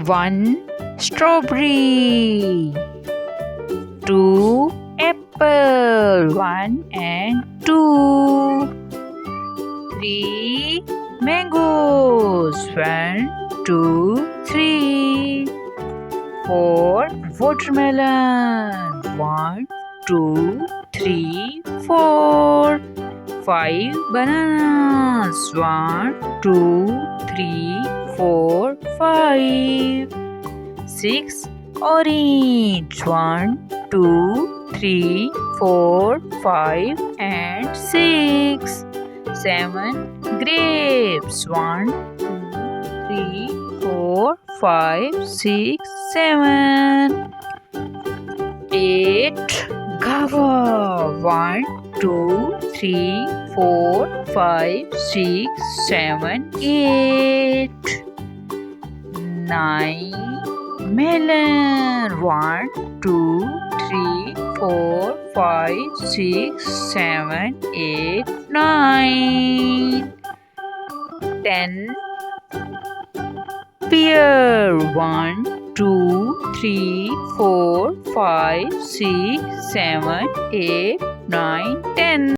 1 strawberry. 2 apple. 1 and 2. 3 mangoes. 1, 2, 3. 4 watermelon. 1, 2, 3, 4. 5 bananas. 1, 2, 3, 4, 5. 6 orange. 1, 2, 3, 4, 5 and 6. 7 grapes. 1, 2, 3, 4, 5, 6, 7. 8 guava. 1, 2, 3, 4, 5, 6, 7, 8. 9 melon. 1, 2, 3, 4, 5, 6, 7, 8, 9. 10 pear. 1, 2, 3, 4, 5, 6, 7, 8, 9, 10.